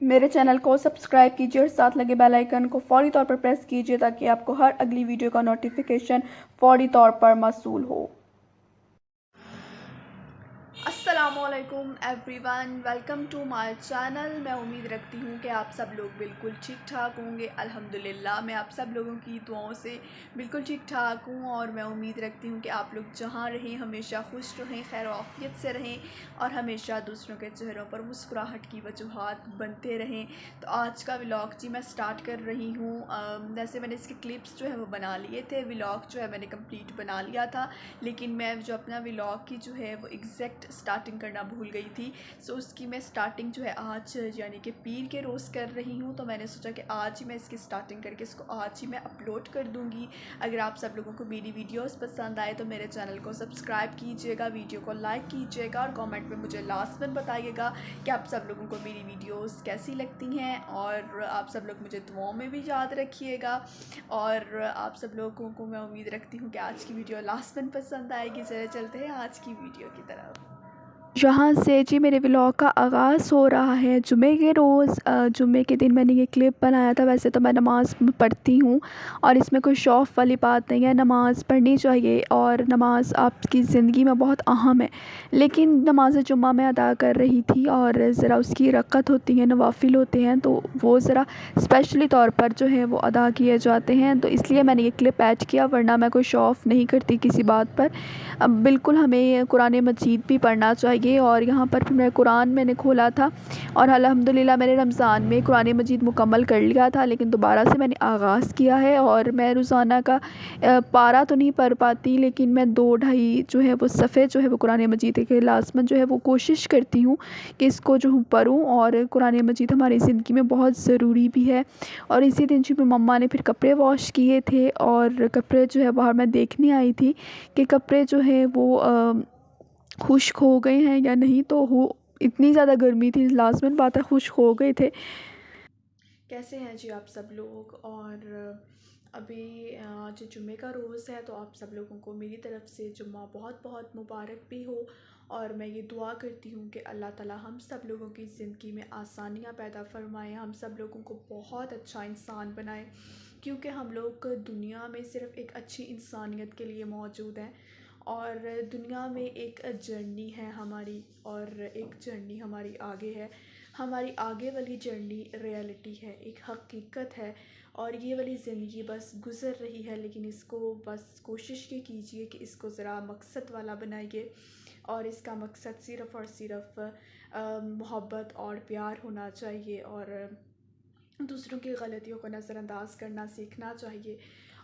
मेरे चैनल को सब्सक्राइब कीजिए और साथ लगे बेल आइकन को फ़ौरी तौर पर प्रेस कीजिए ताकि आपको हर अगली वीडियो का नोटिफिकेशन फ़ौरी तौर पर मौसूल हो। अस्सलामुअलैकुम everyone, welcome to my channel. मैं उम्मीद रखती हूँ कि आप सब लोग बिल्कुल ठीक ठाक होंगे। अल्हम्दुलिल्लाह मैं आप सब लोगों की दुआओं से बिल्कुल ठीक ठाक हूँ और मैं उम्मीद रखती हूँ कि आप लोग जहाँ रहें हमेशा खुश रहें, खैर आफियत से रहें और हमेशा दूसरों के चेहरों पर मुस्कुराहट की वजूहात बनते रहें। तो आज का व्लॉग जी मैं स्टार्ट कर रही हूँ। वैसे मैंने इसके क्लिप्स जो है वो बना लिए थे, व्लॉग जो है मैंने कंप्लीट बना लिया था, लेकिन मैं जो अपना व्लॉग की जो है वो एग्जैक्ट स्टार्टिंग करना भूल गई थी। सो उसकी मैं स्टार्टिंग जो है आज यानी कि पीर के रोज़ कर रही हूँ। तो मैंने सोचा कि आज ही मैं इसकी स्टार्टिंग करके इसको आज ही मैं अपलोड कर दूँगी। अगर आप सब लोगों को मेरी वीडियोस पसंद आए तो मेरे चैनल को सब्सक्राइब कीजिएगा, वीडियो को लाइक कीजिएगा और कमेंट में मुझे लास्ट में बताइएगा कि आप सब लोगों को मेरी वीडियोस कैसी लगती हैं। और आप सब लोग मुझे दुआओं में भी याद रखिएगा और आप सब लोगों को मैं उम्मीद रखती हूँ कि आज की वीडियो लास्ट में पसंद आएगी। चले चलते हैं आज की वीडियो की तरफ। यहाँ से जी मेरे व्लॉग का आगाज़ हो रहा है जुमे के रोज़। जुमे के दिन मैंने ये क्लिप बनाया था। वैसे तो मैं नमाज़ पढ़ती हूँ और इसमें कोई शौक़ वाली बात नहीं है, नमाज़ पढ़नी चाहिए और नमाज़ आपकी ज़िंदगी में बहुत अहम है। लेकिन नमाज जुम्मा मैं अदा कर रही थी और ज़रा उसकी रक़त होती है, नवाफिल होते हैं, तो वो ज़रा स्पेशली तौर पर जो है वो अदा किए जाते हैं, तो इसलिए मैंने ये क्लिप ऐड किया, वरना मैं कोई शौक़ नहीं करती किसी बात पर। अब बिल्कुल हमें कुरान मजीद भी पढ़ना चाहिए। और यहाँ पर फिर मैं कुरान मैंने खोला था और अल्हम्दुलिल्लाह मैंने रमज़ान में कुरान मजीद मुकम्मल कर लिया था, लेकिन दोबारा से मैंने आगाज़ किया है और मैं रोज़ाना का पारा तो नहीं पढ़ पाती, लेकिन मैं 2-2.5 जो है वो सफ़े जो है वो कुरान मजीद के लाज़मन जो है वो कोशिश करती हूँ कि इसको जो हूँ पढूँ। और कुरान मजीद हमारी ज़िंदगी में बहुत ज़रूरी भी है। और इसी दिन जी मम्मा ने फिर कपड़े वॉश किए थे और कपड़े जो है बाहर मैं देखने आई थी कि कपड़े जो है वो खुश्क हो गए हैं या नहीं, तो हो इतनी ज़्यादा गर्मी थी, लाज़िमन बात है खुश्क हो गए थे। कैसे हैं जी आप सब लोग? और अभी आज जुम्मे का रोज़ है, तो आप सब लोगों को मेरी तरफ़ से जुम्मा बहुत बहुत मुबारक भी हो। और मैं ये दुआ करती हूँ कि अल्लाह ताला हम सब लोगों की ज़िंदगी में आसानियाँ पैदा फ़रमाए, हम सब लोगों को बहुत अच्छा इंसान बनाए, क्योंकि हम लोग दुनिया में सिर्फ़ एक अच्छी इंसानियत के लिए मौजूद हैं और दुनिया में एक जर्नी है हमारी और एक जर्नी हमारी आगे है। हमारी आगे वाली जर्नी रियलिटी है, एक हकीकत है और ये वाली ज़िंदगी बस गुज़र रही है, लेकिन इसको बस कोशिश ये कीजिए कि इसको ज़रा मकसद वाला बनाइए और इसका मकसद सिर्फ़ और सिर्फ़ मोहब्बत और प्यार होना चाहिए और दूसरों की गलतियों को नज़रअंदाज करना सीखना चाहिए।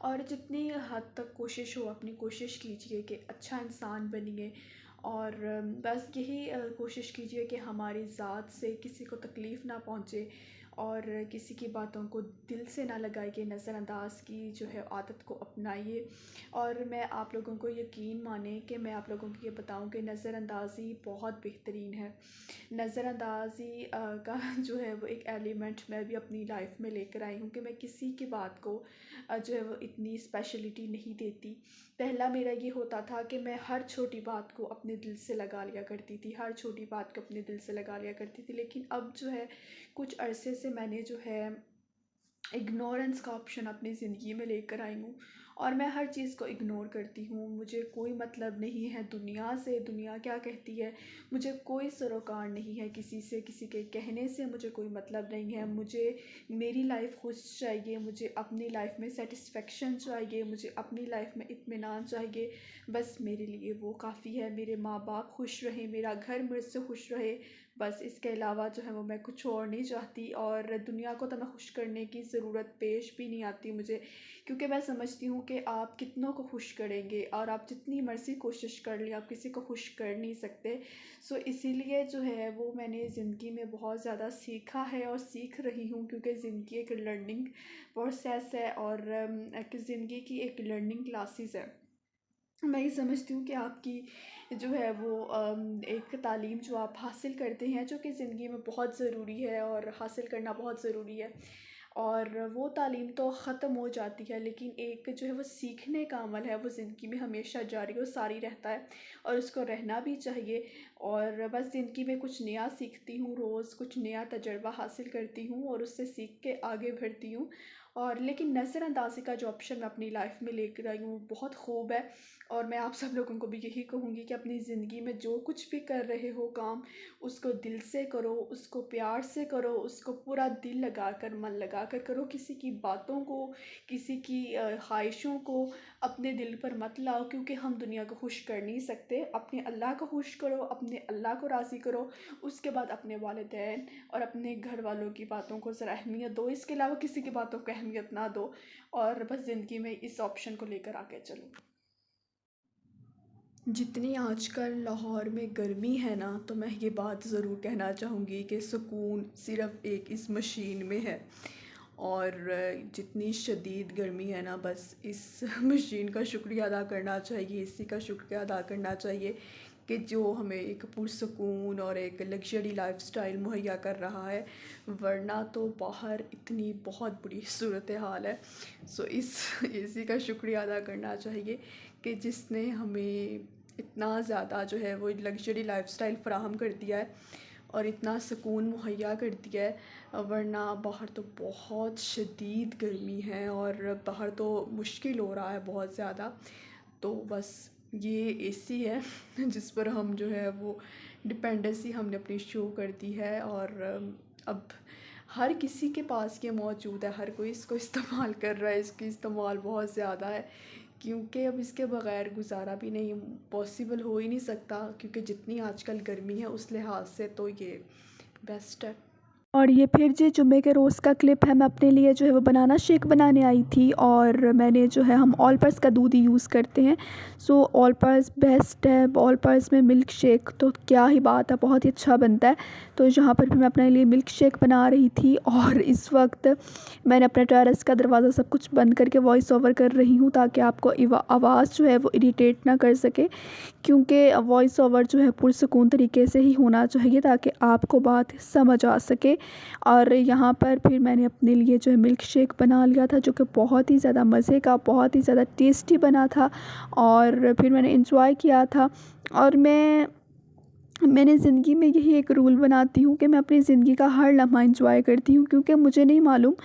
और जितनी हद तक कोशिश हो अपनी कोशिश कीजिए कि अच्छा इंसान बनिए और बस यही कोशिश कीजिए कि हमारी ज़ात से किसी को तकलीफ़ ना पहुँचे और किसी की बातों को दिल से ना लगाइए, नज़रअंदाज की जो है आदत को अपनाइए। और मैं आप लोगों को यकीन माने कि मैं आप लोगों को ये बताऊं कि नज़रअंदाज़ी बहुत बेहतरीन है। नज़रअंदाज़ी का जो है वो एक एलिमेंट मैं भी अपनी लाइफ में लेकर आई हूँ कि मैं किसी की बात को जो है वो इतनी स्पेशलिटी नहीं देती। पहला मेरा ये होता था कि मैं हर छोटी बात को अपने दिल से लगा लिया करती थी, हर छोटी बात को अपने दिल से लगा लिया करती थी, लेकिन अब जो है कुछ अरसे से मैंने जो है इग्नोरेंस का ऑप्शन अपनी ज़िंदगी में लेकर आई हूँ और मैं हर चीज़ को इग्नोर करती हूँ। मुझे कोई मतलब नहीं है दुनिया से, दुनिया क्या कहती है, मुझे कोई सरोकार नहीं है किसी से, किसी के कहने से मुझे कोई मतलब नहीं है। मुझे मेरी लाइफ खुश चाहिए, मुझे अपनी लाइफ में सेटिस्फेक्शन चाहिए, मुझे अपनी लाइफ में इत्मीनान चाहिए, बस मेरे लिए वो काफ़ी है। मेरे माँ बाप खुश रहें, मेरा घर मुझसे खुश रहे, बस इसके अलावा जो है वो मैं कुछ और नहीं चाहती। और दुनिया को तो मैं खुश करने की ज़रूरत पेश भी नहीं आती मुझे, क्योंकि मैं समझती हूँ कि आप कितनों को खुश करेंगे और आप जितनी मर्ज़ी कोशिश कर लें आप किसी को खुश कर नहीं सकते। सो इसीलिए जो है वो मैंने ज़िंदगी में बहुत ज़्यादा सीखा है और सीख रही हूँ, क्योंकि ज़िंदगी एक लर्निंग प्रोसेस है और एक ज़िंदगी की एक लर्निंग क्लासेस है। मैं ये समझती हूँ कि आपकी जो है वो एक तालीम जो आप हासिल करते हैं, जो कि ज़िंदगी में बहुत ज़रूरी है और हासिल करना बहुत ज़रूरी है। और वो तालीम तो ख़त्म हो जाती है, लेकिन एक जो है वो सीखने का अमल है, वो ज़िंदगी में हमेशा जारी और सारी रहता है और उसको रहना भी चाहिए। और बस ज़िंदगी में कुछ नया सीखती हूँ, रोज़ कुछ नया तजुर्बा हासिल करती हूँ और उससे सीख के आगे बढ़ती हूँ। और लेकिन नज़रअंदाज़ी का जो ऑप्शन मैं अपनी लाइफ में लेकर आई हूँ वो बहुत खूब है। और मैं आप सब लोगों को भी यही कहूँगी कि अपनी ज़िंदगी में जो कुछ भी कर रहे हो काम, उसको दिल से करो, उसको प्यार से करो, उसको पूरा दिल लगाकर, मन लगाकर करो। किसी की बातों को, किसी की ख्वाहिशों को अपने दिल पर मत लाओ, क्योंकि हम दुनिया को खुश कर नहीं सकते। अपने अल्लाह को खुश करो, अपने अल्लाह को राज़ी करो, उसके बाद अपने वालिदैन और अपने घर वालों की बातों को ज़रा अहमियत दो। इसके अलावा किसी की बातों को अहमियत ना दो और बस ज़िंदगी में इस ऑप्शन को लेकर आगे चलो। जितनी आजकल लाहौर में गर्मी है ना, तो मैं ये बात ज़रूर कहना चाहूँगी कि सुकून सिर्फ़ एक इस मशीन में है। और जितनी शदीद गर्मी है ना, बस इस मशीन का शुक्रिया अदा करना चाहिए, इसी का शुक्रिया अदा करना चाहिए कि जो हमें एक पुरसकून और एक लग्ज़री लाइफ़स्टाइल मुहैया कर रहा है। वरना तो बाहर इतनी बहुत बुरी सूरत हाल है। सो इसी का शुक्रिया अदा करना चाहिए कि जिसने हमें इतना ज़्यादा जो है वो लग्ज़री लाइफ़स्टाइल फ़राहम कर दिया है और इतना सुकून मुहैया कर दिया है। वरना बाहर तो बहुत शदीद गर्मी है और बाहर तो मुश्किल हो रहा है बहुत ज़्यादा। तो बस ये एसी है जिस पर हम जो है वो डिपेंडेंसी हमने अपनी शो कर दी है। और अब हर किसी के पास ये मौजूद है, हर कोई इसको इस्तेमाल कर रहा है, इसकी इस्तेमाल बहुत ज़्यादा है, क्योंकि अब इसके बग़ैर गुजारा भी नहीं पॉसिबल हो ही नहीं सकता, क्योंकि जितनी आजकल गर्मी है उस लिहाज से तो ये बेस्ट है। और ये फिर जी जुम्मे के रोज़ का क्लिप है। मैं अपने लिए जो है वो बनाना शेक बनाने आई थी और मैंने जो है, हम ऑल पर्स का दूध ही यूज़ करते हैं। सो ऑल पर्स बेस्ट है। ऑल पर्स में मिल्क शेक तो क्या ही बात है, बहुत ही अच्छा बनता है। तो यहाँ पर भी मैं अपने लिए मिल्क शेक बना रही थी और इस वक्त मैंने अपने टेरेस का दरवाज़ा सब कुछ बंद करके वॉइस ओवर कर रही हूँ, ताकि आपको आवाज़ जो है वो इरिटेट ना कर सके, क्योंकि वॉइस ओवर जो है पुरसुकून तरीके से ही होना चाहिए ताकि आपको बात समझ आ सके। और यहाँ पर फिर मैंने अपने लिए जो है मिल्क शेक बना लिया था, जो कि बहुत ही ज़्यादा मज़े का, बहुत ही ज़्यादा टेस्टी बना था और फिर मैंने एंजॉय किया था। और मैंने ज़िंदगी में यही एक रूल बनाती हूँ कि मैं अपनी ज़िंदगी का हर लम्हा एंजॉय करती हूँ, क्योंकि मुझे नहीं मालूम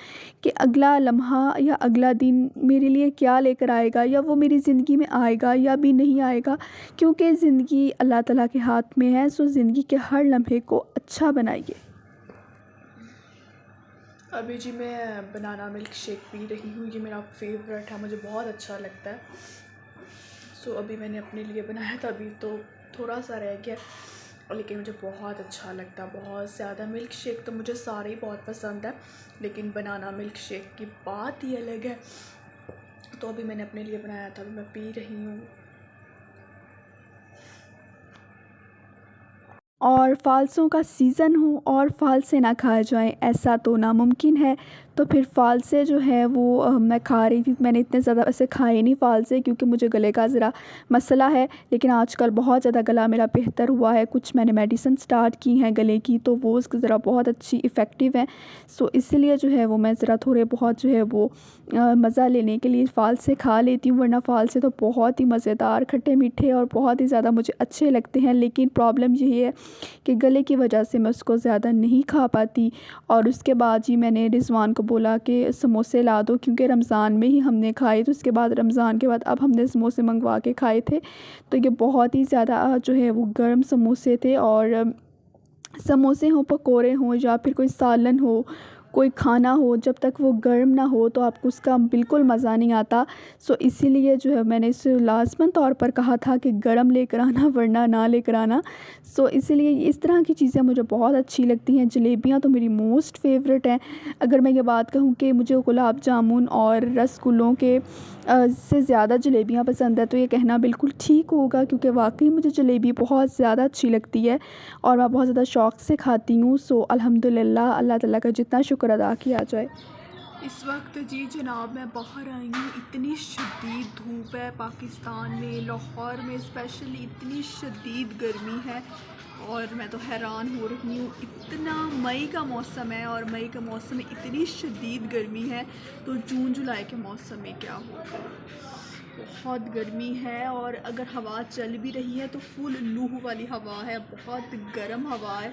कि अगला लम्हा या अगला दिन मेरे लिए क्या लेकर आएगा, या वो मेरी ज़िंदगी में आएगा या भी नहीं आएगा, क्योंकि ज़िंदगी अल्लाह ताला के हाथ में है। सो ज़िंदगी के हर लम्हे को अच्छा बनाइए। अभी जी मैं बनाना मिल्क शेक पी रही हूँ, ये मेरा फेवरेट है, मुझे बहुत अच्छा लगता है। सो अभी मैंने अपने लिए बनाया था, अभी तो थोड़ा सा रह गया, लेकिन मुझे बहुत अच्छा लगता है, बहुत ज़्यादा। मिल्क शेक तो मुझे सारे ही बहुत पसंद है, लेकिन बनाना मिल्क शेक की बात ही अलग है। तो अभी मैंने अपने लिए बनाया था, अभी मैं पी रही हूँ। और फ़ालसों का सीज़न हो और फ़ालसे ना खाए जाएँ, ऐसा तो नामुमकिन है। तो फिर फ़ालसे जो है वो मैं खा रही थी। मैंने इतने ज़्यादा वैसे खाए नहीं फ़ालसे, क्योंकि मुझे गले का ज़रा मसला है, लेकिन आजकल बहुत ज़्यादा गला मेरा बेहतर हुआ है। कुछ मैंने मेडिसिन स्टार्ट की हैं गले की, तो वो उसकी ज़रा बहुत अच्छी इफ़ेक्टिव हैं। सो इसलिए जो है वो मैं ज़रा थोड़े बहुत जो है वो मज़ा लेने के लिए फ़ालसे खा लेती हूँ, वरना फ़ालसे तो बहुत ही मज़ेदार, खट्टे मीठे और बहुत ही ज़्यादा मुझे अच्छे लगते हैं। लेकिन प्रॉब्लम यही है कि गले की वजह से मैं उसको ज़्यादा नहीं खा पाती। और उसके बाद ही मैंने रिज़वान को बोला कि समोसे ला दो, क्योंकि रमज़ान में ही हमने खाए, तो उसके बाद रमज़ान के बाद अब हमने समोसे मंगवा के खाए थे। तो ये बहुत ही ज़्यादा जो है वो गर्म समोसे थे। और समोसे हों, पकोड़े हों या फिर कोई सालन हो, कोई खाना हो, जब तक वो गर्म ना हो तो आपको उसका बिल्कुल मज़ा नहीं आता। सो इसीलिए जो है मैंने इसे लाज़िमन तौर पर कहा था कि गरम लेकर आना, वरना ना लेकर आना। सो इसीलिए इस तरह की चीज़ें मुझे बहुत अच्छी लगती हैं। जलेबियाँ तो मेरी मोस्ट फेवरेट हैं। अगर मैं ये बात कहूँ कि मुझे गुलाब जामुन और रसगुल्लों के से ज़्यादा जलेबियाँ पसंद है, तो ये कहना बिल्कुल ठीक होगा, क्योंकि वाकई मुझे जलेबी बहुत ज़्यादा अच्छी लगती है और मैं बहुत ज़्यादा शौक़ से खाती हूँ। सो अल्हम्दुलिल्लाह, अल्लाह ताला का जितना शुक्र अदा किया जाए। इस वक्त जी जनाब मैं बाहर आई हूँ, इतनी शदीद धूप है पाकिस्तान में, लाहौर में स्पेशली इतनी शदीद गर्मी है। और मैं तो हैरान हो रही हूँ, इतना मई का मौसम है और मई का मौसम में इतनी शदीद गर्मी है, तो जून जुलाई के मौसम में क्या होगा। बहुत गर्मी है और अगर हवा चल भी रही है तो फुल लूह वाली हवा है, बहुत गर्म हवा है,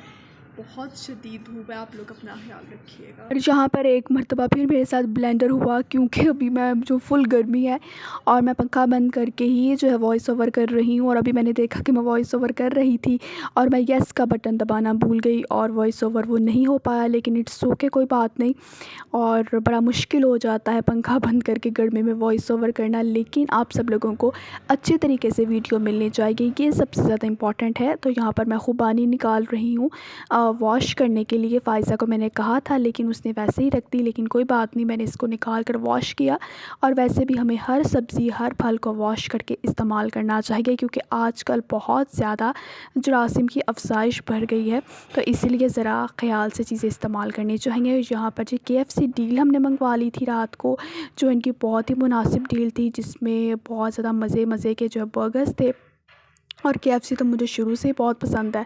बहुत शदीद धूप है। आप लोग अपना ख्याल रखिएगा। और जहाँ पर एक मरतबा फिर मेरे साथ ब्लेंडर हुआ, क्योंकि अभी मैं जो फुल गर्मी है और मैं पंखा बंद करके ही जो है वॉइस ओवर कर रही हूँ, और अभी मैंने देखा कि मैं वॉइस ओवर कर रही थी और मैं येस का बटन दबाना भूल गई और वॉइस ओवर वो नहीं हो पाया। लेकिन इट्स ओके, कोई बात नहीं। और बड़ा मुश्किल हो जाता है पंखा बंद करके गर्मी में वॉइस ओवर करना, लेकिन आप सब लोगों को अच्छे तरीके से वीडियो मिलनी चाहिए, ये सबसे ज़्यादा इंपॉर्टेंट है। तो यहाँ पर मैं खुबानी निकाल रही हूँ वॉश करने के लिए। फ़ाइज़ा को मैंने कहा था लेकिन उसने वैसे ही रख दी, लेकिन कोई बात नहीं, मैंने इसको निकाल कर वॉश किया। और वैसे भी हमें हर सब्ज़ी हर फल को वॉश करके इस्तेमाल करना चाहिए, क्योंकि आजकल बहुत ज़्यादा जरासीम की अफज़ाइश बढ़ गई है, तो इसीलिए ज़रा ख़याल से चीज़ें इस्तेमाल करनी चाहिए। यहाँ पर जो KFC डील हमने मंगवा ली थी रात को, जो इनकी बहुत ही मुनासिब डील थी, जिसमें बहुत ज़्यादा मज़े के जो बर्गर्स थे। और KFC तो मुझे शुरू से ही बहुत पसंद है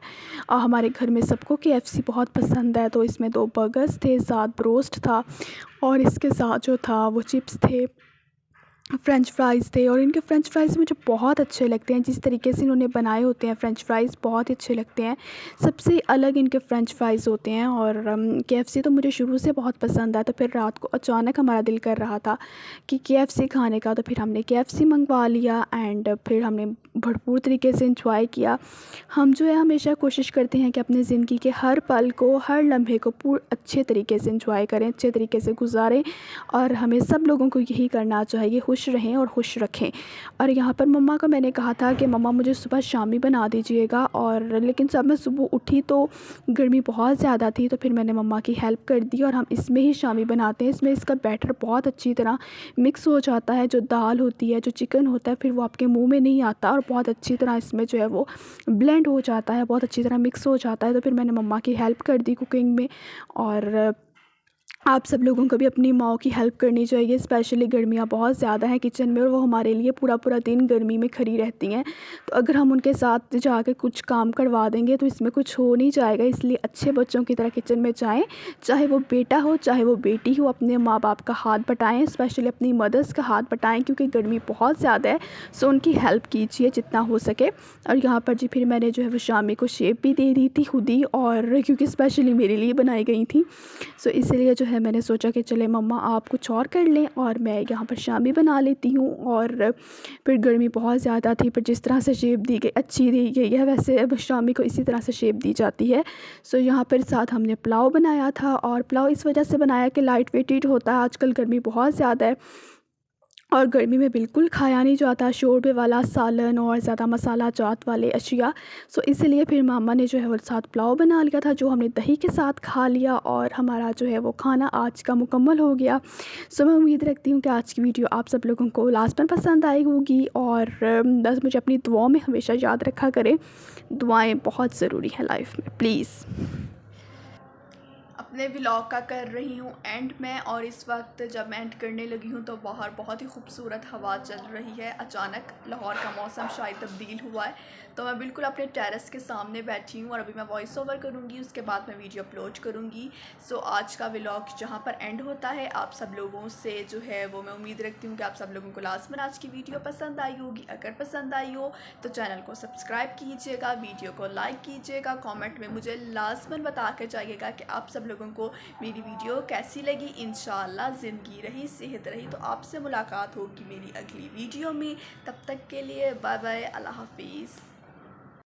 और हमारे घर में सबको KFC बहुत पसंद है। तो इसमें 2 बर्गर्स थे, साथ ब्रोस्ट था और इसके साथ जो था वो चिप्स थे, फ़्रेंच फ्राइज़ थे। और इनके फ़्रेंच फ्राइज़ मुझे बहुत अच्छे लगते हैं, जिस तरीके से इन्होंने बनाए होते हैं फ़्रेंच फ्राइज़ बहुत ही अच्छे लगते हैं। सबसे अलग इनके फ़्रेंच फ्राइज़ होते हैं। और KFC तो मुझे शुरू से बहुत पसंद है, तो फिर रात को अचानक हमारा दिल कर रहा था कि KFC खाने का, तो फिर हमने KFC मंगवा लिया एंड फिर हमने भरपूर तरीके से एंजॉय किया। हम जो है हमेशा कोशिश करते हैं कि अपनी ज़िंदगी के हर पल को, हर लम्हे को अच्छे तरीके से एंजॉय करें, अच्छे तरीके से गुजारें, और हमें सब लोगों को यही करना चाहिए, खुश रहें और खुश रखें। और यहाँ पर मम्मा को मैंने कहा था कि मम्मा मुझे सुबह शामी बना दीजिएगा, और लेकिन जब मैं सुबह उठी तो गर्मी बहुत ज़्यादा थी, तो फिर मैंने मम्मा की हेल्प कर दी और हम इसमें ही शामी बनाते हैं। इसमें इसका बैटर बहुत अच्छी तरह मिक्स हो जाता है, जो दाल होती है, जो चिकन होता है, फिर वो आपके मुँह में नहीं आता और बहुत अच्छी तरह इसमें जो है वो ब्लेंड हो जाता है, बहुत अच्छी तरह मिक्स हो जाता है। तो फिर मैंने मम्मा की हेल्प कर दी कुकिंग में। और आप सब लोगों को भी अपनी माँ की हेल्प करनी चाहिए, स्पेशली गर्मियाँ बहुत ज़्यादा हैं किचन में और वो हमारे लिए पूरा दिन गर्मी में खड़ी रहती हैं। तो अगर हम उनके साथ जाकर कुछ काम करवा देंगे तो इसमें कुछ हो नहीं जाएगा। इसलिए अच्छे बच्चों की तरह किचन में जाएं, चाहे वो बेटा हो चाहे वो बेटी हो, अपने माँ बाप का हाथ बटाएँ, स्पेशली अपनी मदर्स का हाथ बटाएँ, क्योंकि गर्मी बहुत ज़्यादा है। सो उनकी हेल्प कीजिए जितना हो सके। और यहाँ पर जी फिर मैंने जो है वो शामी को शेप भी दे दी थी खुद ही, और क्योंकि स्पेशली मेरे लिए बनाई गई थी, सो इसीलिए जो है मैंने सोचा कि चले मम्मा आप कुछ और कर लें और मैं यहाँ पर शामी बना लेती हूँ। और फिर गर्मी बहुत ज़्यादा थी, पर जिस तरह से शेप दी गई अच्छी दी गई है, वैसे अब शामी को इसी तरह से शेप दी जाती है। सो यहाँ पर साथ हमने पुलाव बनाया था, और पुलाव इस वजह से बनाया कि लाइट वेटेड होता है, आजकल गर्मी बहुत ज़्यादा है और गर्मी में बिल्कुल खाया नहीं जाता शोरबे वाला सालन और ज़्यादा मसाला जात वाले अशिया। सो इसलिए फिर मामा ने जो है वो साथ पुलाव बना लिया था, जो हमने दही के साथ खा लिया, और हमारा जो है वो खाना आज का मुकम्मल हो गया। सो मैं उम्मीद रखती हूँ कि आज की वीडियो आप सब लोगों को लास्ट में पसंद आई होगी, और बस मुझे अपनी दुआओं में हमेशा याद रखा करें। दुआएँ बहुत ज़रूरी हैं लाइफ में, प्लीज़। अपने व्लॉग का कर रही हूँ एंड मैं, और इस वक्त जब मैं एंड करने लगी हूँ तो बाहर बहुत ही खूबसूरत हवा चल रही है। अचानक लाहौर का मौसम शायद तब्दील हुआ है, तो मैं बिल्कुल अपने टेरेस के सामने बैठी हूँ और अभी मैं वॉइस ओवर करूँगी, उसके बाद मैं वीडियो अपलोड करूँगी। सो आज का व्लॉग जहाँ पर एंड होता है, आप सब लोगों से जो है वो मैं उम्मीद रखती हूँ कि आप सब लोगों को लास्ट में आज की वीडियो पसंद आई होगी। अगर पसंद आई हो तो चैनल को सब्सक्राइब कीजिएगा, वीडियो को लाइक कीजिएगा, कॉमेंट में मुझे लास्ट में बता के जाइएगा कि आप सब लोगों को मेरी वीडियो कैसी लगी। इंशाल्लाह ज़िंदगी रही सेहत रही तो आपसे मुलाकात होगी मेरी अगली वीडियो में। तब तक के लिए बाय बाय, अल्लाह हाफिज़।